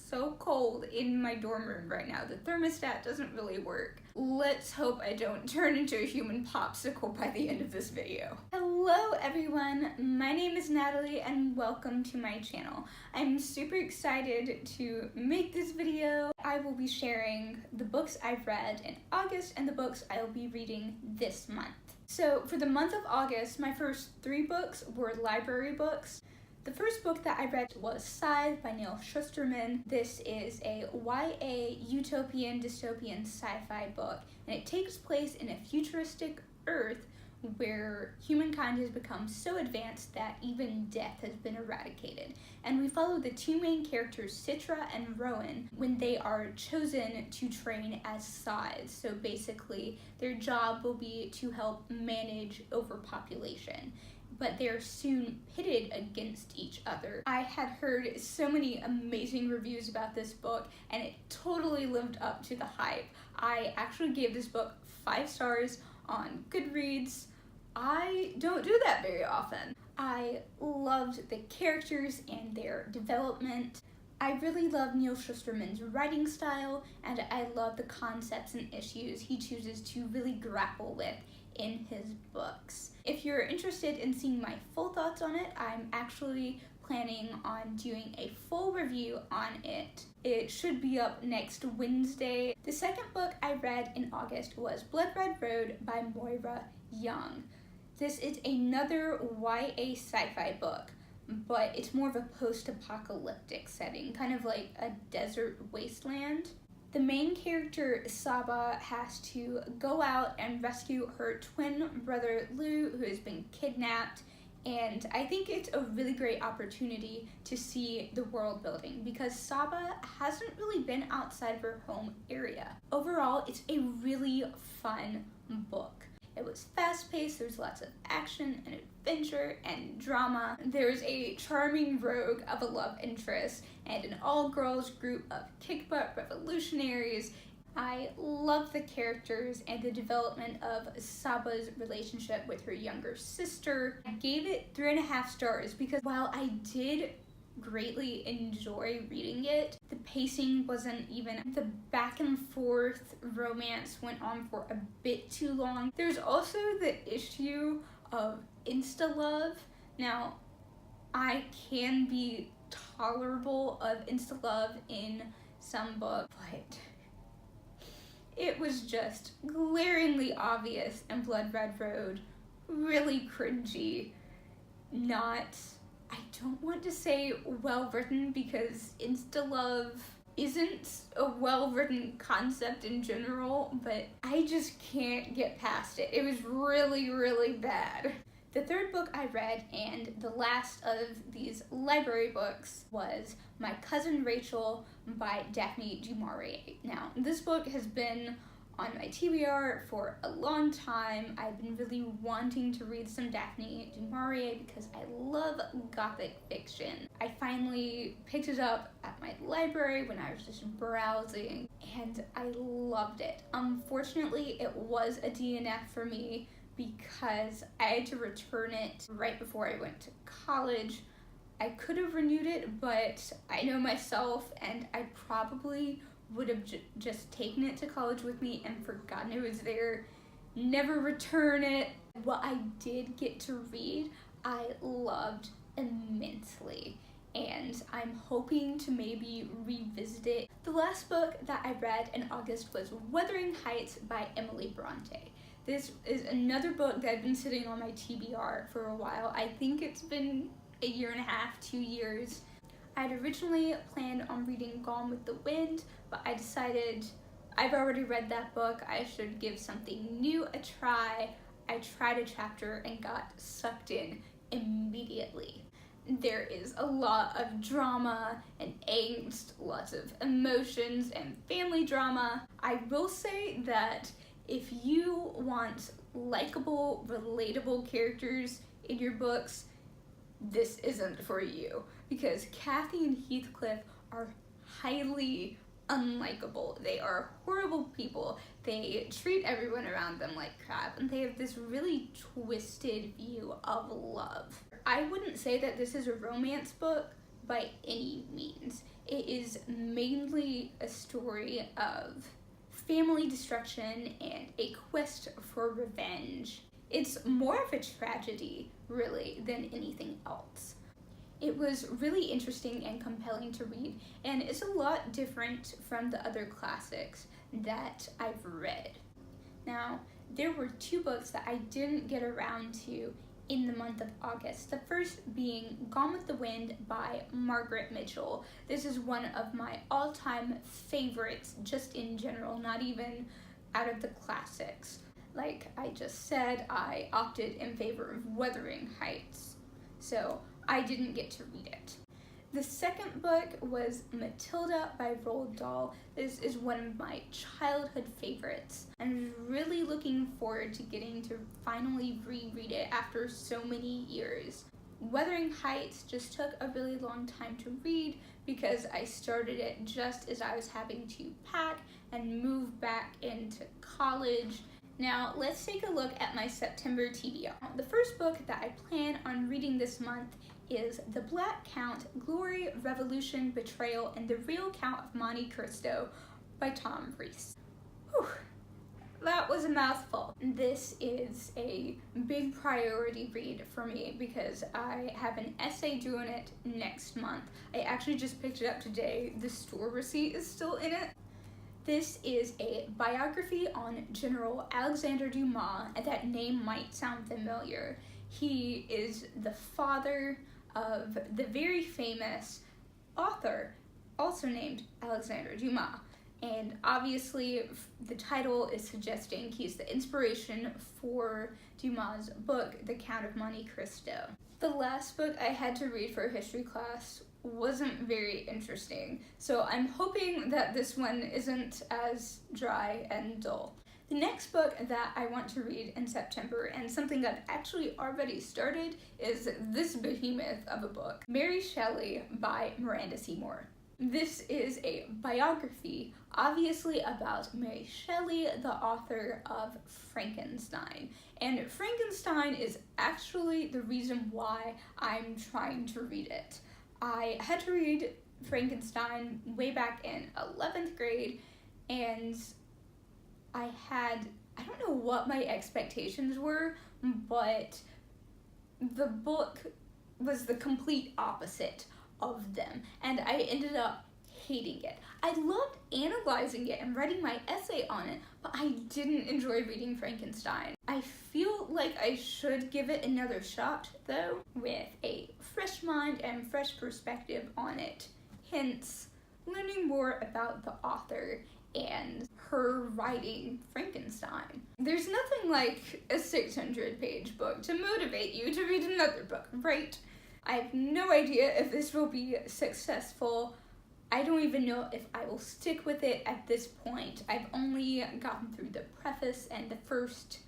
so cold in my dorm room right now. The thermostat doesn't really work. Let's hope I don't turn into a human popsicle by the end of this video. Hello everyone, my name is Natalie and welcome to my channel. I'm super excited to make this video. I will be sharing the books I've read in August and the books I will be reading this month. So for the month of August, my first 3 books were library books. The first book that I read was Scythe by Neil Shusterman. This is a YA utopian dystopian sci-fi book, and it takes place in a futuristic Earth where humankind has become so advanced that even death has been eradicated. And we follow the 2 main characters, Citra and Rowan, when they are chosen to train as scythes. So basically, their job will be to help manage overpopulation, but they're soon pitted against each other. I had heard so many amazing reviews about this book, and it totally lived up to the hype. I actually gave this book 5 stars on Goodreads. I don't do that very often. I loved the characters and their development. I really love Neil Shusterman's writing style, and I love the concepts and issues he chooses to really grapple with in his books. If you're interested in seeing my full thoughts on it, I'm actually planning on doing a full review on it. It should be up next Wednesday. The second book I read in August was Blood Red Road by Moira Young. This is another YA sci-fi book, but it's more of a post-apocalyptic setting, kind of like a desert wasteland. The main character, Saba, has to go out and rescue her twin brother, Lou, who has been kidnapped. And I think it's a really great opportunity to see the world building because Saba hasn't really been outside of her home area. Overall, it's a really fun book. It was fast-paced, there's lots of action and adventure and drama. There's a charming rogue of a love interest and an all-girls group of kick-butt revolutionaries. I love the characters and the development of Saba's relationship with her younger sister. I gave it 3.5 stars because while I did greatly enjoy reading it, the pacing wasn't even. The back and forth romance went on for a bit too long. There's also the issue of insta-love. Now, I can be tolerable of insta-love in some books, but it was just glaringly obvious in Blood Red Road, really cringy, I don't want to say well-written because insta-love isn't a well-written concept in general, but I just can't get past it. It was really, really bad. The third book I read, and the last of these library books, was My Cousin Rachel by Daphne du Maurier. Now, this book has been on my TBR for a long time. I've been really wanting to read some Daphne du Maurier because I love gothic fiction. I finally picked it up at my library when I was just browsing, and I loved it. Unfortunately, it was a DNF for me because I had to return it right before I went to college. I could have renewed it, but I know myself, and I probably would have just taken it to college with me and forgotten it was there, never return it. What I did get to read, I loved immensely, and I'm hoping to maybe revisit it. The last book that I read in August was Wuthering Heights by Emily Bronte. This is another book that I've been sitting on my TBR for a while. I think it's been 1.5 years, 2 years. I had originally planned on reading Gone with the Wind, but I decided I've already read that book, I should give something new a try. I tried a chapter and got sucked in immediately. There is a lot of drama and angst, lots of emotions and family drama. I will say that if you want likable, relatable characters in your books, this isn't for you, because Kathy and Heathcliff are highly unlikable. They are horrible people. They treat everyone around them like crap, and they have this really twisted view of love. I wouldn't say that this is a romance book, by any means. It is mainly a story of family destruction and a quest for revenge. It's more of a tragedy, really, than anything else. It was really interesting and compelling to read, and it's a lot different from the other classics that I've read. Now, there were 2 books that I didn't get around to in the month of August. The first being Gone with the Wind by Margaret Mitchell. This is one of my all-time favorites, just in general, not even out of the classics. Like I just said, I opted in favor of Wuthering Heights, so I didn't get to read it. The second book was Matilda by Roald Dahl. This is one of my childhood favorites. I'm really looking forward to getting to finally reread it after so many years. Wuthering Heights just took a really long time to read because I started it just as I was having to pack and move back into college. Now, let's take a look at my September TBR. The first book that I plan on reading this month is The Black Count, Glory, Revolution, Betrayal, and the Real Count of Monte Cristo by Tom Rees. Whew, that was a mouthful. This is a big priority read for me because I have an essay due on it next month. I actually just picked it up today. The store receipt is still in it. This is a biography on General Alexander Dumas, and that name might sound familiar. He is the father of the very famous author, also named Alexander Dumas. And obviously, the title is suggesting he's the inspiration for Dumas' book, The Count of Monte Cristo. The last book I had to read for a history class wasn't very interesting, so I'm hoping that this one isn't as dry and dull. The next book that I want to read in September, and something I've actually already started, is this behemoth of a book, Mary Shelley by Miranda Seymour. This is a biography, obviously about Mary Shelley, the author of Frankenstein. And Frankenstein is actually the reason why I'm trying to read it. I had to read Frankenstein way back in 11th grade, and I don't know what my expectations were, but the book was the complete opposite of them, and I ended up hating it. I loved analyzing it and writing my essay on it, but I didn't enjoy reading Frankenstein. I feel like I should give it another shot, though, with a fresh mind and fresh perspective on it, hence learning more about the author and her writing Frankenstein. There's nothing like a 600-page book to motivate you to read another book, right? I have no idea if this will be successful. I don't even know if I will stick with it at this point. I've only gotten through the preface and the first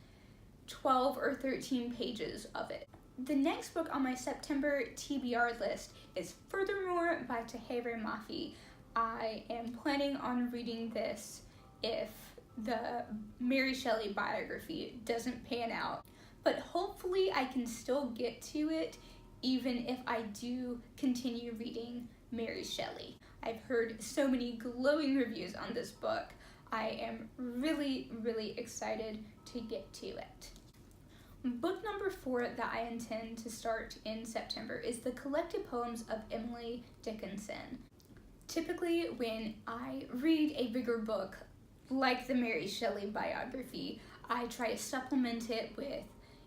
12 or 13 pages of it. The next book on my September TBR list is Furthermore by Tahereh Mafi. I am planning on reading this if the Mary Shelley biography doesn't pan out, but hopefully I can still get to it even if I do continue reading Mary Shelley. I've heard so many glowing reviews on this book. I am really, really excited to get to it. Book number 4 that I intend to start in September is the collected poems of Emily Dickinson. Typically, when I read a bigger book, like the Mary Shelley biography, I try to supplement it with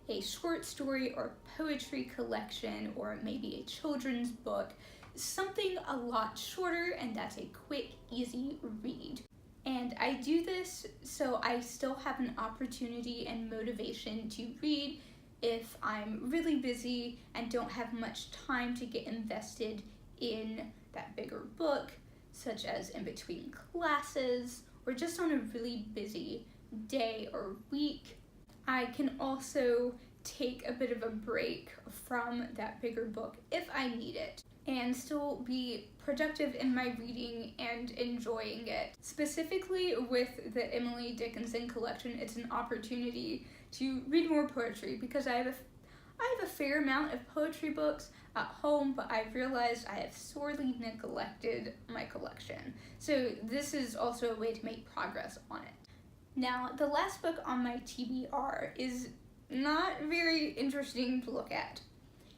a short story or poetry collection, or maybe a children's book, something a lot shorter and that's a quick, easy read. And I do this so I still have an opportunity and motivation to read if I'm really busy and don't have much time to get invested in that bigger book, such as in between classes or just on a really busy day or week. I can also take a bit of a break from that bigger book if I need it and still be productive in my reading and enjoying it. Specifically with the Emily Dickinson collection, it's an opportunity to read more poetry because I I have a fair amount of poetry books at home, but I've realized I have sorely neglected my collection. So this is also a way to make progress on it. Now, the last book on my TBR is not very interesting to look at.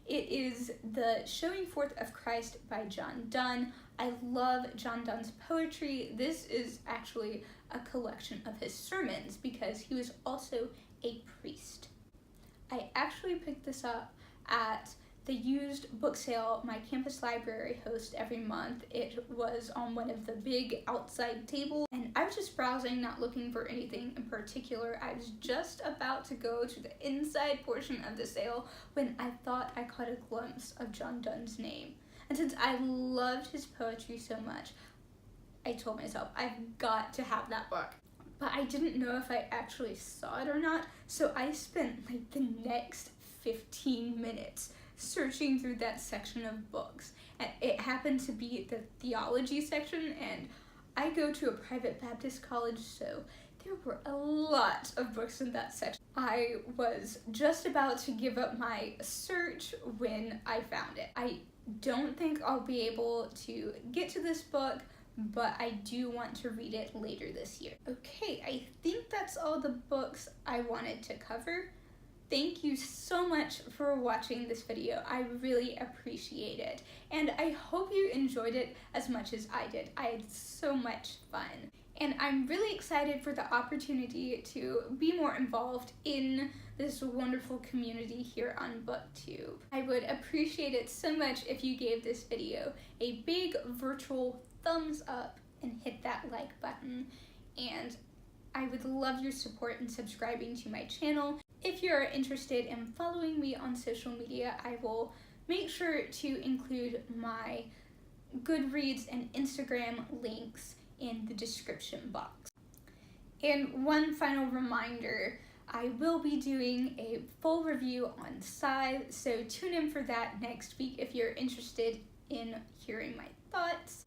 It is The Showing Forth of Christ by John Donne. I love John Donne's poetry. This is actually a collection of his sermons because he was also a priest. I actually picked this up at the used book sale my campus library hosts every month. It was on one of the big outside tables, and I was just browsing, not looking for anything in particular. I was just about to go to the inside portion of the sale when I thought I caught a glimpse of John Donne's name. And since I loved his poetry so much, I told myself, I've got to have that book. But I didn't know if I actually saw it or not, so I spent like the next 15 minutes searching through that section of books. And it happened to be the theology section, and I go to a private Baptist college, so there were a lot of books in that section. I was just about to give up my search when I found it. I don't think I'll be able to get to this book, but I do want to read it later this year. Okay, I think that's all the books I wanted to cover. Thank you so much for watching this video. I really appreciate it. And I hope you enjoyed it as much as I did. I had so much fun. And I'm really excited for the opportunity to be more involved in this wonderful community here on BookTube. I would appreciate it so much if you gave this video a big virtual thumbs up and hit that like button. And I would love your support in subscribing to my channel. If you're interested in following me on social media, I will make sure to include my Goodreads and Instagram links in the description box. And one final reminder, I will be doing a full review on Scythe, so tune in for that next week if you're interested in hearing my thoughts.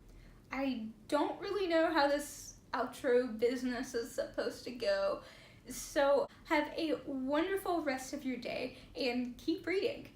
I don't really know how this outro business is supposed to go, so have a wonderful rest of your day and keep reading.